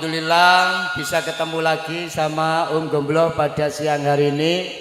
Alhamdulillah bisa ketemu lagi sama Gomblo pada siang hari ini.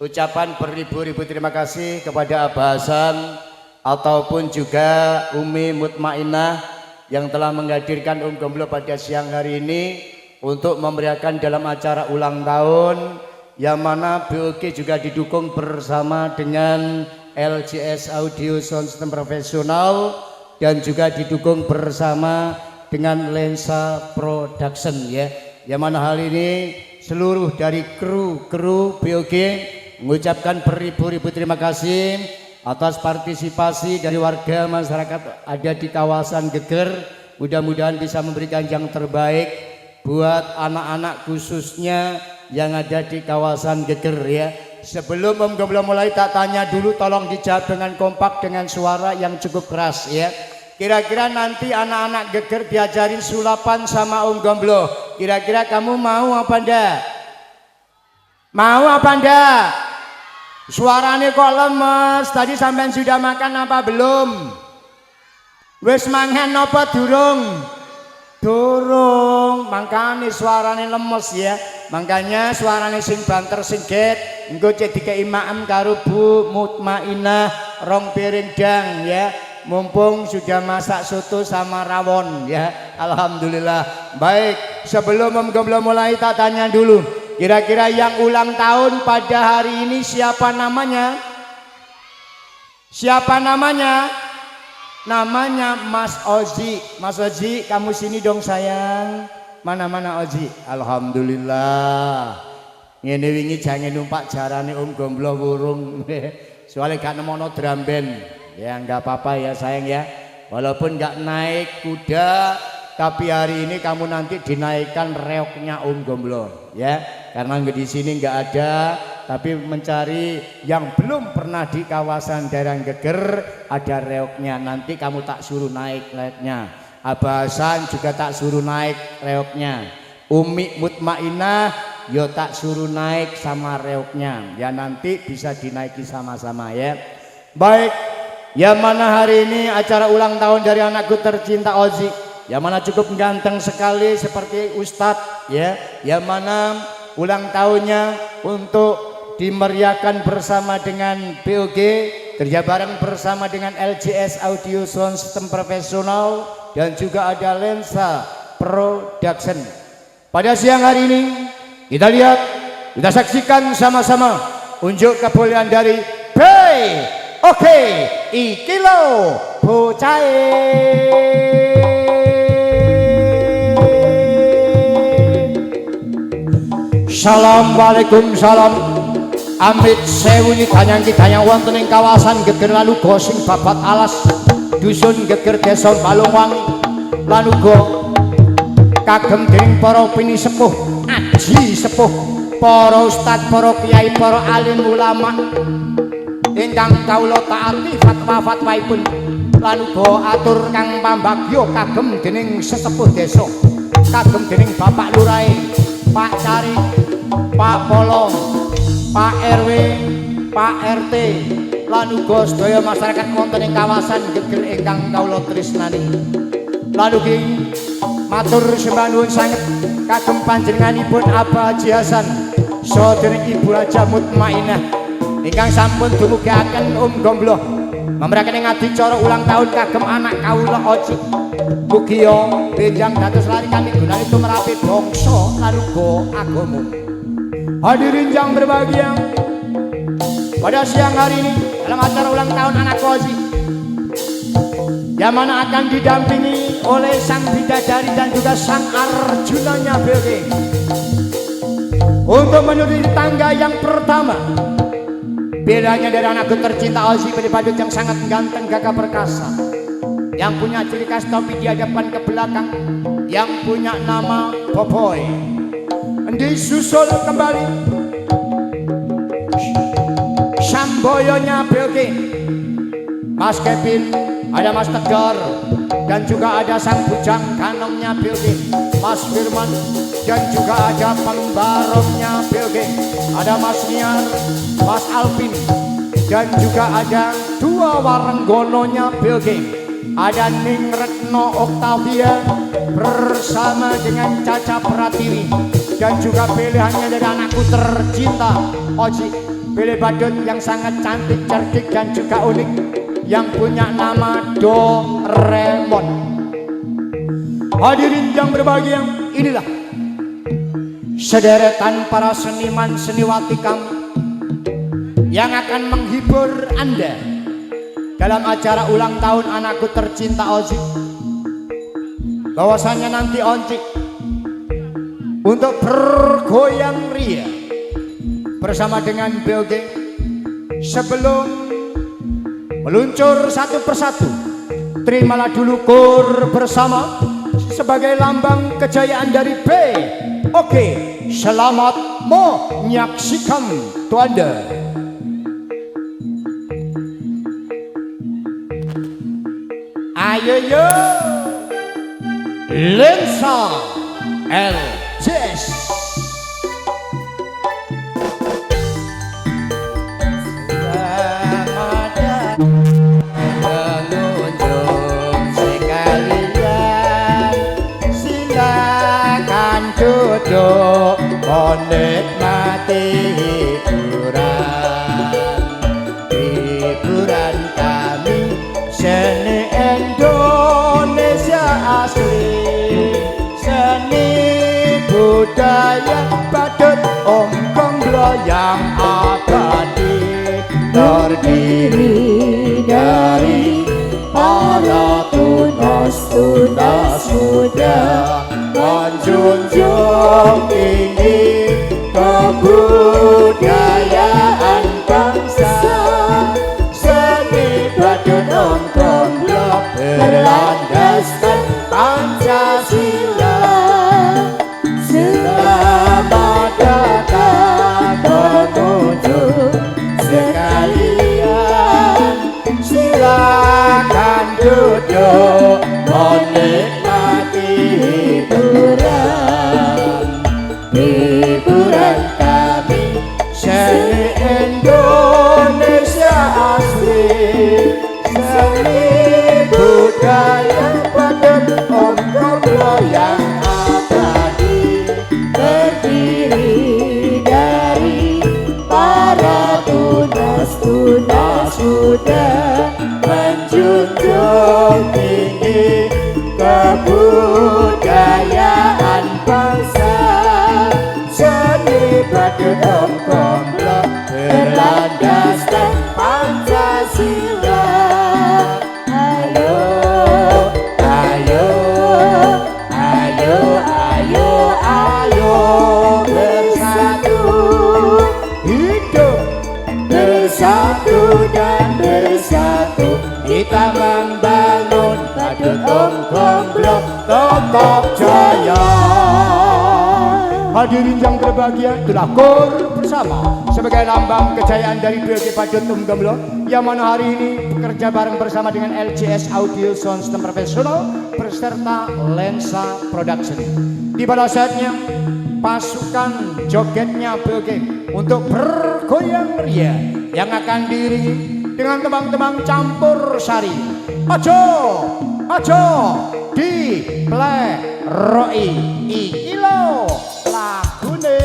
Ucapan beribu-ribu terima kasih kepada Abah Hasan ataupun juga Umi Mutmainah yang telah menghadirkan Gomblo pada siang hari ini untuk memeriahkan dalam acara ulang tahun, yang mana BOG juga didukung bersama dengan LGS Audio Sound System Profesional dan juga didukung bersama dengan Lensa Production ya. Yang mana hal ini seluruh dari kru BOG mengucapkan beribu-ribu terima kasih atas partisipasi dari warga masyarakat ada di kawasan Geger. Mudah-mudahan bisa memberikan yang terbaik buat anak-anak khususnya yang ada di kawasan Geger ya. Sebelum Gomblo mulai tak tanya dulu, tolong dijawab dengan kompak dengan suara yang cukup keras ya. Kira-kira nanti anak-anak Geger diajarin sulapan sama Gomblo. Kira-kira kamu mau apa ndak? Mau apa ndak? Suaranya kok lemes. Tadi sampean sudah makan apa belum? Wis mangan apa durung? Durung. Makanya suaranya lemes ya. Makanya suaranya sing banter sing get. Engko cek dikei maem karo Bu Mutmainah rong piring dang ya. Mumpung sudah masak soto sama rawon ya. Alhamdulillah. Baik, sebelum Gomblo mulai tak tanya dulu, kira-kira yang ulang tahun pada hari ini siapa namanya? Siapa namanya? Namanya Mas Ozi. Mas Ozi, kamu sini dong sayang. Mana Ozi? Alhamdulillah. Ngene wingi jangan numpak jarane Gomblo wurung. Soalnya gak nemono drum band. Ya nggak apa-apa ya sayang ya, walaupun nggak naik kuda tapi hari ini kamu nanti dinaikkan reoknya Gomblo ya, karena di sini nggak ada, tapi mencari yang belum pernah di kawasan daerah Geger ada reoknya, nanti kamu tak suruh naik reoknya. Abah Hasan juga tak suruh naik reoknya, Umi Mutmainah yo tak suruh naik sama reoknya ya, nanti bisa dinaiki sama-sama ya. Baik, yang mana hari ini acara ulang tahun dari anakku tercinta Ozi, yang mana cukup ganteng sekali seperti Ustadz ya, yang mana ulang tahunnya untuk dimeriahkan bersama dengan BOG, kerja bareng bersama dengan LGS Audio Sound System Profesional dan juga ada Lensa Production. Pada siang hari ini kita lihat, kita saksikan sama-sama unjuk kebolehan dari Oke, iki lo bocahe. Assalamualaikum salam. Amit sewu danyang wonten ing kawasan Geger lan uga sing babat alas dusun Geger desa Balungwangi lan uga kagem dening para pinisepuh, aji sepuh, para ustad, para kiai, para alim ulama ingkang kawula taati fatwa-fatwaipun lan uga atur kang pambagya kagem dening sesepuh desa, kagem dening Bapak Lurahe, Pak Cari, Pak Polo, Pak RW, Pak RT lan uga sedaya masyarakat wonten ing kawasan Geger ingkang kawula tresnani. Lan ugi matur sembah nuwun sanget kagem panjenenganipun Abah Haji Hasan saha dening Ibu Haja Mutmainah ingkang sampun dumugiaken Gomblo memberikan ing adicara ulang tahun kagem anak kawula Ozi. Mugi benjang dados lari kami gunane tumrape bangsa lan uga agama. Hadirin yang berbahagia, pada siang hari ini dalam acara ulang tahun anak Ozi yang mana akan didampingi oleh sang bidadari dan juga sang Arjunanya BOG untuk menuju tangga yang pertama. Bedanya dari anakku tercinta Ozi Pedipadut yang sangat ganteng, gagah perkasa, yang punya ciri khas topi di hadapan ke belakang, yang punya nama Popoy. Disusul kembali Samboyonya BOG, Mas Kevin, ada Mas Tegar, dan juga ada sang bujang kanongnya BOG, Mas Firman, dan juga ada pembarongnya BOG, ada Mas Niar, Mas Alvin, dan juga ada dua warenggononya BOG, ada Ning Retno Oktavia bersama dengan Caca Pratiwi dan juga pilihannya dari anakku tercinta Oji, pilih badut yang sangat cantik, cerdik dan juga unik yang punya nama Doraemon. Hadirin yang berbahagia, inilah sederetan para seniman seniwati kami yang akan menghibur Anda dalam acara ulang tahun anakku tercinta Oji. Bahwasanya nanti Oji untuk bergoyang ria bersama dengan BOG sebelum meluncur satu persatu, terimalah dulu kur bersama sebagai lambang kejayaan dari BOG. Selamat menyaksikan Tuanda. Ayo yo Lensa LCS. Selamat datang pengunjung sekalian, silakan duduk menikmati hiburan kami seni Indonesia asli, seni budaya badut Om Gomblo yang abadi, terdiri dari para tunas-tunas muda menjunjung tinggi kebudayaan bangsa. Seni badut Om Gomblo berlandaskan Pancasila. Selamat datang pengunjung sekalian, silakan duduk menikmati hiburan kami seni Indonesia asli, seni budaya badut Om Gomblo yang abadi, terdiri dari para tunas-tunas muda menjunjung tinggi kebudayaan bangsa. Seni badut Om Gomblo berlandaskan Pancasila. Ayo, ayo, ayo, ayo, ayo bersatu, hidup bersatu dan bersatu, kita membangun badut Om Gomblo tetap jaya. Hadirin yang berbahagia, itulah kur bersama sebagai lambang kejayaan dari BOG badut Om Gomblo yang mana hari ini bekerja bareng bersama dengan LCS Audio Sound System Profesional beserta Lensa Production. Di pada saatnya pasukan jogetnya BOG untuk bergoyang ria yang akan diiringi dengan tembang-tembang campur sari. Ojo, ojo di pleroi iki lho lagune.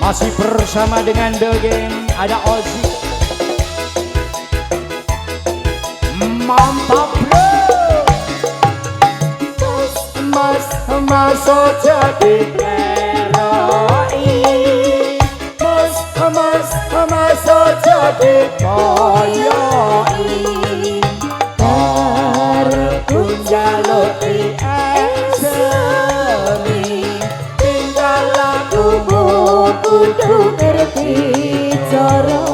Masih bersama dengan The Gang, ada Ozi. Mantap bro. Mas jadi pleroi, mas jadi koyoi, terkunjaluti seni, tinggal lakumu kudu ngerti cara,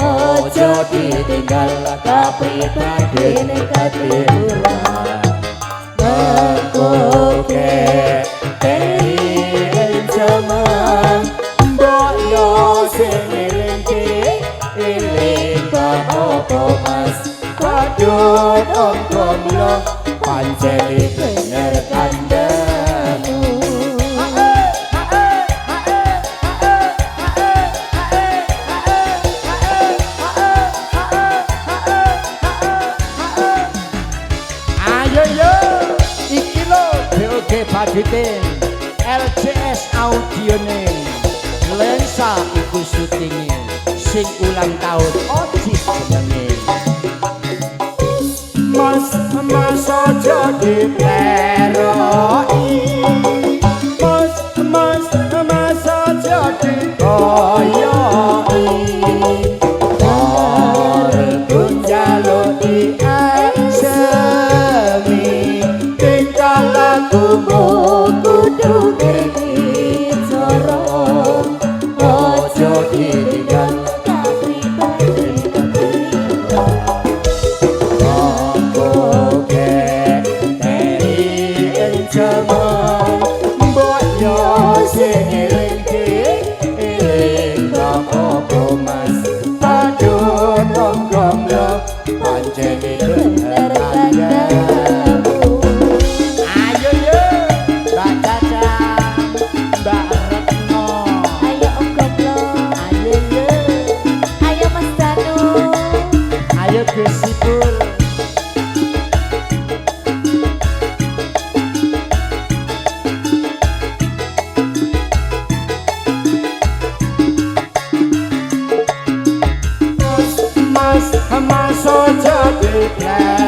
ojo ditinggal kapribadene katimuran. Oke, pengen cuman mbok yo sing eling mas padut om gomblo pancen bener kandhemu. Ayo yo iki lo BOG Padutin LCS audione lensa iku syutinge sing ulang tahun Oji jenenge Mas aja dipleroki Mas aja dikoyoki arep njaluki asemi tingkah lakumu kudu bicara ojo ditinggal Mas ojo dipleroki